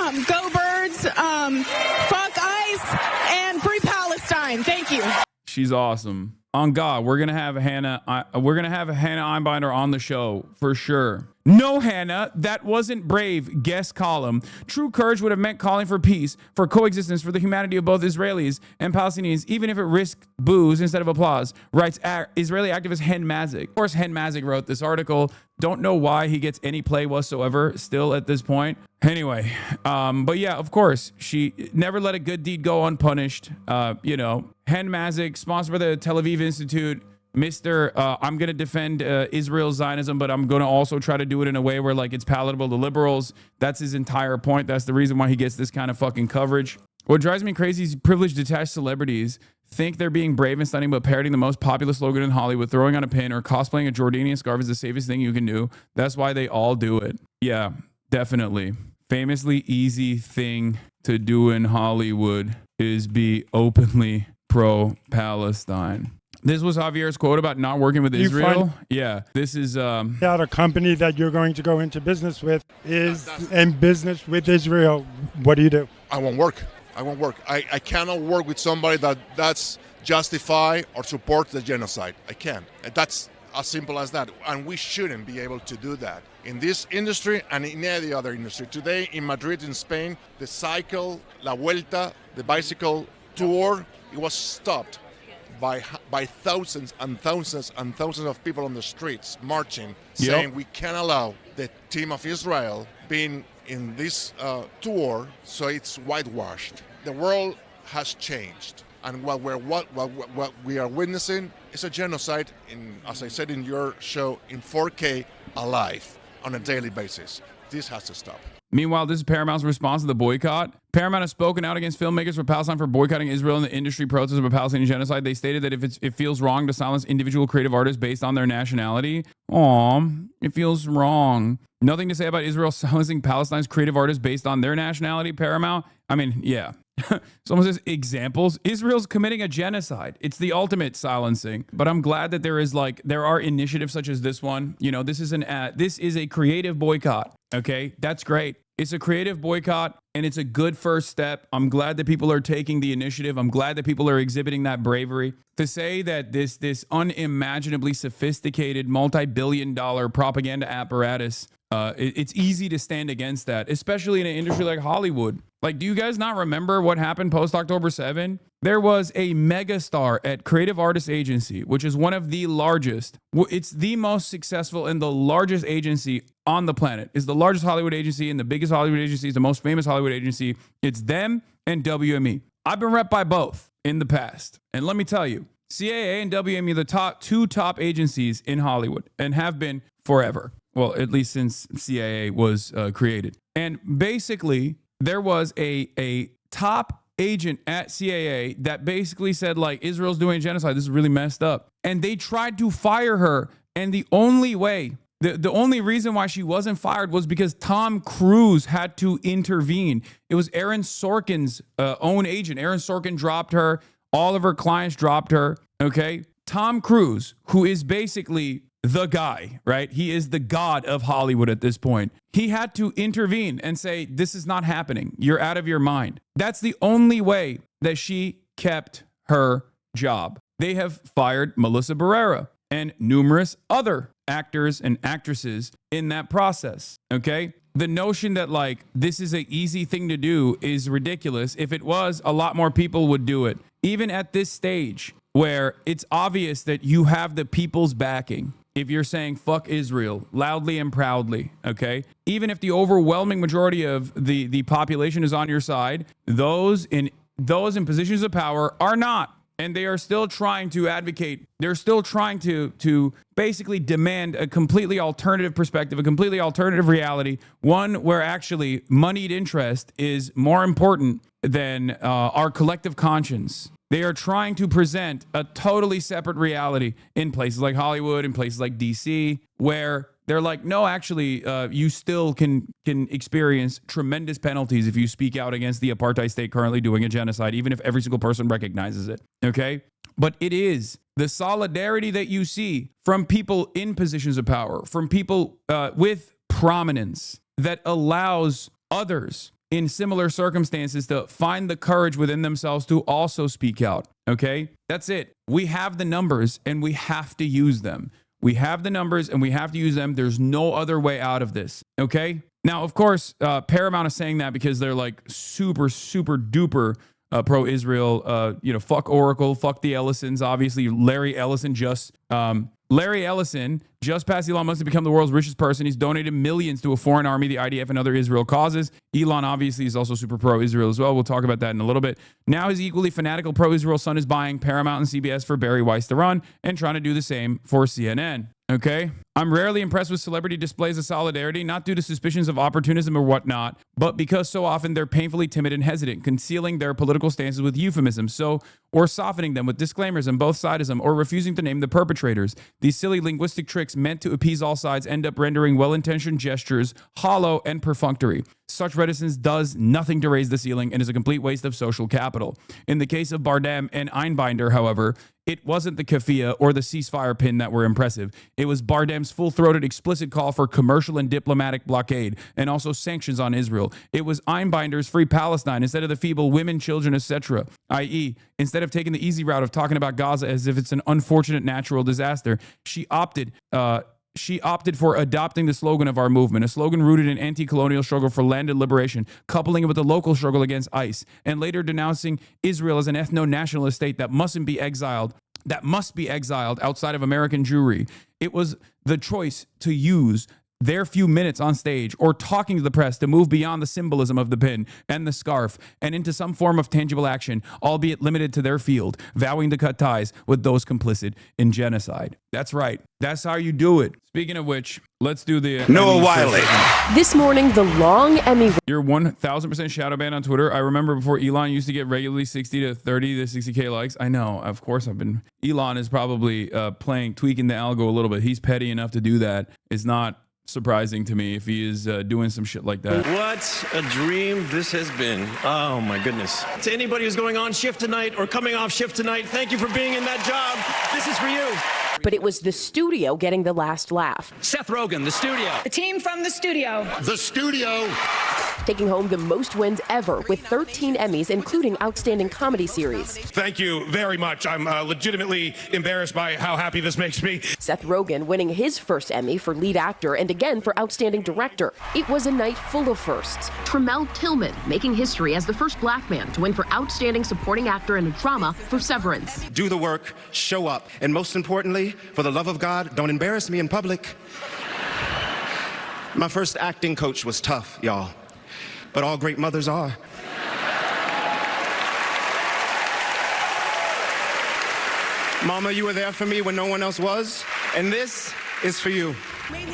Go Birds, fuck ICE, and free Palestine. Thank you. She's awesome. On God, we're gonna have Hannah Einbinder on the show for sure. No, Hannah, that wasn't brave. Guest column. True courage would have meant calling for peace, for coexistence, for the humanity of both Israelis and Palestinians, even if it risked boos instead of applause, writes Israeli activist Hen Mazik. Of course, Hen Mazik wrote this article. Don't know why he gets any play whatsoever still at this point. Anyway, but yeah, of course, she never let a good deed go unpunished. Hen Mazik, sponsored by the Tel Aviv Institute. Mr. I'm going to defend Israel Zionism, but I'm going to also try to do it in a way where like it's palatable to liberals. That's his entire point. That's the reason why he gets this kind of fucking coverage. What drives me crazy is privileged detached celebrities think they're being brave and stunning, but parroting the most popular slogan in Hollywood, throwing on a pin, or cosplaying a Jordanian scarf is the safest thing you can do. That's why they all do it. Yeah, definitely. Famously easy thing to do in Hollywood is be openly pro-Palestine. This was Javier's quote about not working with Israel. Yeah, this is... a company that you're going to go into business with is in business with Israel. What do you do? I won't work. I cannot work with somebody that's justify or support the genocide. I can't. That's as simple as that. And we shouldn't be able to do that in this industry and in any other industry. Today in Madrid, in Spain, the cycle, La Vuelta, the bicycle tour, it was stopped by thousands and thousands and thousands of people on the streets marching, saying we can't allow the team of Israel being in this tour, so it's whitewashed. The world has changed, and what we are witnessing is a genocide, as I said in your show, in 4K alive on a daily basis. This has to stop. Meanwhile, this is Paramount's response to the boycott. Paramount has spoken out against filmmakers for Palestine for boycotting Israel in the industry protests of a Palestinian genocide. They stated that if it feels wrong to silence individual creative artists based on their nationality, it feels wrong. Nothing to say about Israel silencing Palestine's creative artists based on their nationality, Paramount? I mean, yeah. Someone says examples. Israel's committing a genocide. It's the ultimate silencing. But I'm glad that there are initiatives such as this one. This is a creative boycott. Okay, that's great. It's a creative boycott and it's a good first step. I'm glad that people are taking the initiative. I'm glad that people are exhibiting that bravery. To say that this unimaginably sophisticated multi-billion-dollar propaganda apparatus, it's easy to stand against that, especially in an industry like Hollywood. Like, do you guys not remember what happened post-October 7? There was a megastar at Creative Artists Agency, which is one of the largest. It's the most successful and the largest agency on the planet. It's the largest Hollywood agency and the biggest Hollywood agency. It's the most famous Hollywood agency. It's them and WME. I've been rep by both in the past. And let me tell you, CAA and WME are the two top agencies in Hollywood and have been forever. Well, at least since CAA was created. And basically, there was a top agent at CAA that basically said, like, Israel's doing genocide. This is really messed up. And they tried to fire her. And the only way, the only reason why she wasn't fired was because Tom Cruise had to intervene. It was Aaron Sorkin's own agent. Aaron Sorkin dropped her. All of her clients dropped her. Okay. Tom Cruise, who is basically the guy, right? He is the god of Hollywood at this point. He had to intervene and say, this is not happening. You're out of your mind. That's the only way that she kept her job. They have fired Melissa Barrera and numerous other actors and actresses in that process. Okay. The notion that like this is an easy thing to do is ridiculous. If it was, a lot more people would do it. Even at this stage where it's obvious that you have the people's backing. If you're saying fuck Israel loudly and proudly, okay? Even if the overwhelming majority of the population is on your side, those in positions of power are not. And they are still trying to advocate. They're still trying to basically demand a completely alternative perspective, a completely alternative reality, one where actually moneyed interest is more important than our collective conscience. They are trying to present a totally separate reality in places like Hollywood, in places like DC, where they're like, no, actually, you still can experience tremendous penalties if you speak out against the apartheid state currently doing a genocide, even if every single person recognizes it. Okay? But it is the solidarity that you see from people in positions of power, from people with prominence, that allows others in similar circumstances to find the courage within themselves to also speak out. Okay? That's it. We have the numbers and we have to use them. We have the numbers and we have to use them. There's no other way out of this. Okay? Now, of course, Paramount is saying that because they're like super, super duper pro-Israel. Fuck Oracle, fuck the Ellisons. Obviously, Larry Ellison just passed Elon Musk to become the world's richest person. He's donated millions to a foreign army, the IDF, and other Israel causes. Elon obviously is also super pro-Israel as well. We'll talk about that in a little bit. Now his equally fanatical pro-Israel son is buying Paramount and CBS for Barry Weiss to run and trying to do the same for CNN. Okay? I'm rarely impressed with celebrity displays of solidarity, not due to suspicions of opportunism or whatnot, but because so often they're painfully timid and hesitant, concealing their political stances with euphemisms, or softening them with disclaimers on both sides of them, or refusing to name the perpetrators. These silly linguistic tricks meant to appease all sides end up rendering well-intentioned gestures hollow and perfunctory. Such reticence does nothing to raise the ceiling and is a complete waste of social capital. In the case of Bardem and Einbinder, however, it wasn't the keffiyeh or the ceasefire pin that were impressive. It was Bardem's full-throated explicit call for commercial and diplomatic blockade and also sanctions on Israel. It was Einbinder's Free Palestine instead of the feeble women, children, etc. i.e., instead of taking the easy route of talking about Gaza as if it's an unfortunate natural disaster, she opted for adopting the slogan of our movement, a slogan rooted in anti-colonial struggle for land and liberation, coupling it with the local struggle against ICE, and later denouncing Israel as an ethno-nationalist state that must be exiled outside of American Jewry. It was the choice to use their few minutes on stage or talking to the press to move beyond the symbolism of the pin and the scarf and into some form of tangible action, albeit limited to their field, vowing to cut ties with those complicit in genocide. That's right. That's how you do it. Speaking of which, let's do the Noah Wiley. This morning, the long Emmy. You're 1,000% shadow banned on Twitter. I remember before Elon used to get regularly 60 to 30 to 60K likes. I know. Of course, Elon is probably tweaking the algo a little bit. He's petty enough to do that. It's not surprising to me if he is doing some shit like that. What a dream this has been. Oh my goodness. To anybody who's going on shift tonight or coming off shift tonight, thank you for being in that job. This is for you. But it was the studio getting the last laugh. Seth Rogen, the studio. The team from the studio. The studio. Taking home the most wins ever with 13 Emmys, including Outstanding Comedy Series. Thank you very much. I'm legitimately embarrassed by how happy this makes me. Seth Rogen winning his first Emmy for lead actor and again for Outstanding Director. It was a night full of firsts. Tremel Tillman making history as the first black man to win for Outstanding Supporting Actor in a Drama for Severance. Do the work, show up, and most importantly, for the love of God, don't embarrass me in public. My first acting coach was tough, y'all, but all great mothers are. Mama, you were there for me when no one else was, and this is for you.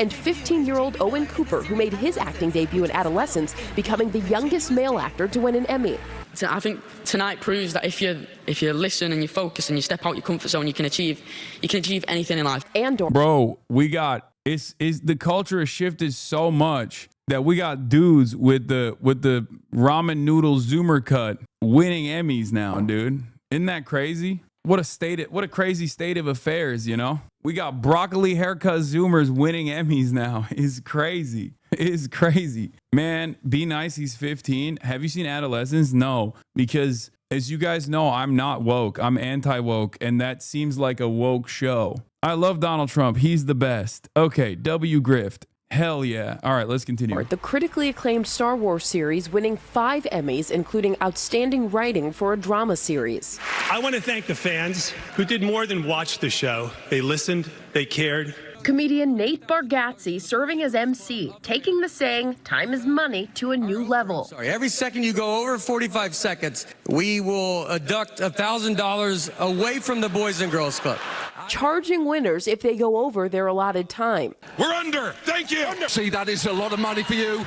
And 15-year-old Owen Cooper, who made his acting debut in adolescence, becoming the youngest male actor to win an Emmy. So I think tonight proves that if you listen and you focus and you step out your comfort zone, you can achieve anything in life. Andor. Bro, the culture has shifted so much that we got dudes with the ramen noodle zoomer cut winning Emmys now, dude. Isn't that crazy? What a crazy state of affairs, you know? We got broccoli haircut zoomers winning Emmys now. It's crazy. It's crazy. Man, be nice, he's 15. Have you seen Adolescence? No, because as you guys know, I'm not woke. I'm anti-woke, and that seems like a woke show. I love Donald Trump. He's the best. Okay, W. Grift. Hell yeah. All right, let's continue. The critically acclaimed Star Wars series winning 5 Emmys, including Outstanding Writing for a Drama Series. I want to thank the fans who did more than watch the show. They listened, they cared. Comedian Nate Bargatze serving as MC, taking the saying, time is money, to a new level. Sorry, every second you go over 45 seconds, we will deduct $1,000 away from the Boys and Girls Club. Charging winners if they go over their allotted time. We're under. Thank you. See, that is a lot of money for you.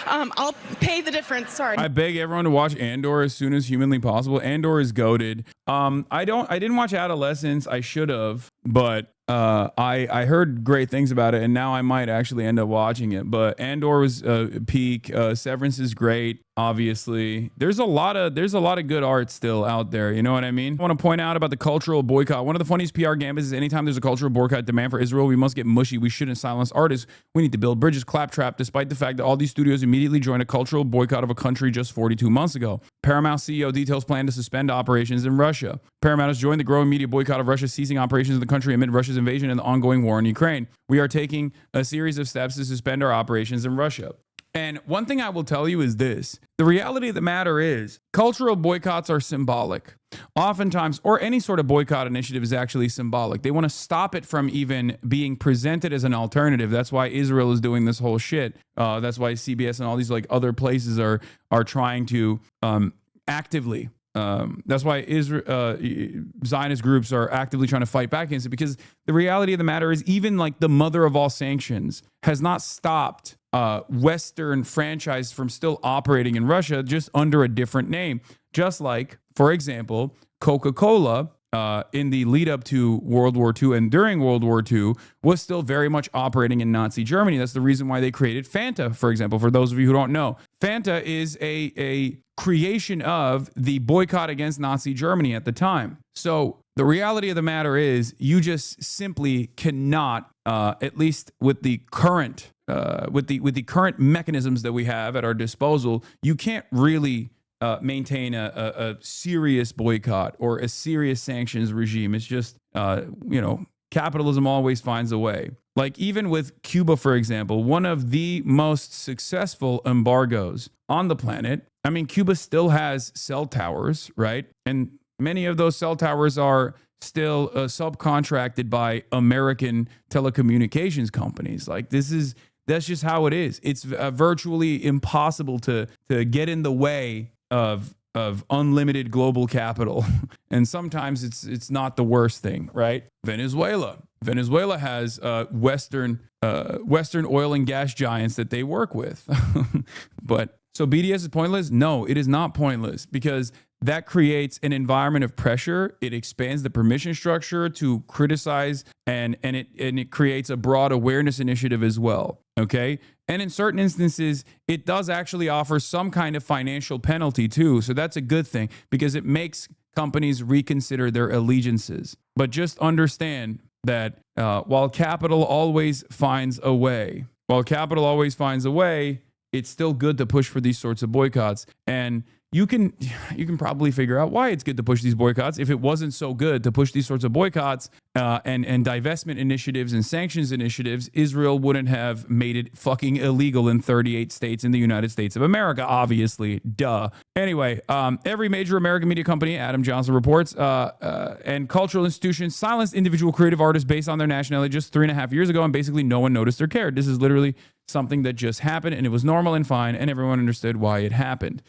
I'll pay the difference. Sorry. I beg everyone to watch Andor as soon as humanly possible. Andor is goated. I didn't watch Adolescence. I should have, but I heard great things about it, and now I might actually end up watching it. But Andor was peak. Severance is great. obviously. There's a lot of good art still out there. You know what I mean? I want to point out about the cultural boycott. One of the funniest PR gambits is anytime there's a cultural boycott demand for Israel, we must get mushy. We shouldn't silence artists. We need to build bridges, claptrap, despite the fact that all these studios immediately joined a cultural boycott of a country just 42 months ago. Paramount CEO details plan to suspend operations in Russia. Paramount has joined the growing media boycott of Russia, ceasing operations in the country amid Russia's invasion and the ongoing war in Ukraine. We are taking a series of steps to suspend our operations in Russia. And one thing I will tell you is this. The reality of the matter is cultural boycotts are symbolic. Oftentimes, or any sort of boycott initiative is actually symbolic. They want to stop it from even being presented as an alternative. That's why Israel is doing this whole shit. That's why CBS and all these like other places are trying to actively. That's why Zionist groups are actively trying to fight back against it, because the reality of the matter is even like the mother of all sanctions has not stopped Western franchise from still operating in Russia, just under a different name. Just like, for example, Coca-Cola in the lead up to World War II and during World War II was still very much operating in Nazi Germany. That's the reason why they created Fanta, for example, for those of you who don't know. Fanta is a creation of the boycott against Nazi Germany at the time. So the reality of the matter is you just simply cannot, at least with the current with the current mechanisms that we have at our disposal, you can't really maintain a serious boycott or a serious sanctions regime. It's just, capitalism always finds a way. Like even with Cuba, for example, one of the most successful embargoes on the planet. I mean, Cuba still has cell towers, right? And many of those cell towers are still subcontracted by American telecommunications companies. Like that's just how it is. It's virtually impossible to get in the way of unlimited global capital. And sometimes it's not the worst thing, right? Venezuela has Western oil and gas giants that they work with. But so BDS is pointless? No, it is not pointless, because that creates an environment of pressure. It expands the permission structure to criticize, and it creates a broad awareness initiative as well. Okay. And in certain instances, it does actually offer some kind of financial penalty too. So that's a good thing, because it makes companies reconsider their allegiances. But just understand that while capital always finds a way, it's still good to push for these sorts of boycotts. And you can probably figure out why it's good to push these boycotts. If it wasn't so good to push these sorts of boycotts and divestment initiatives and sanctions initiatives, Israel wouldn't have made it fucking illegal in 38 states in the United States of America, obviously. Duh. Anyway, every major American media company, Adam Johnson reports, and cultural institutions silenced individual creative artists based on their nationality just 3.5 years ago, and basically no one noticed or cared. This is literally something that just happened, and it was normal and fine, and everyone understood why it happened.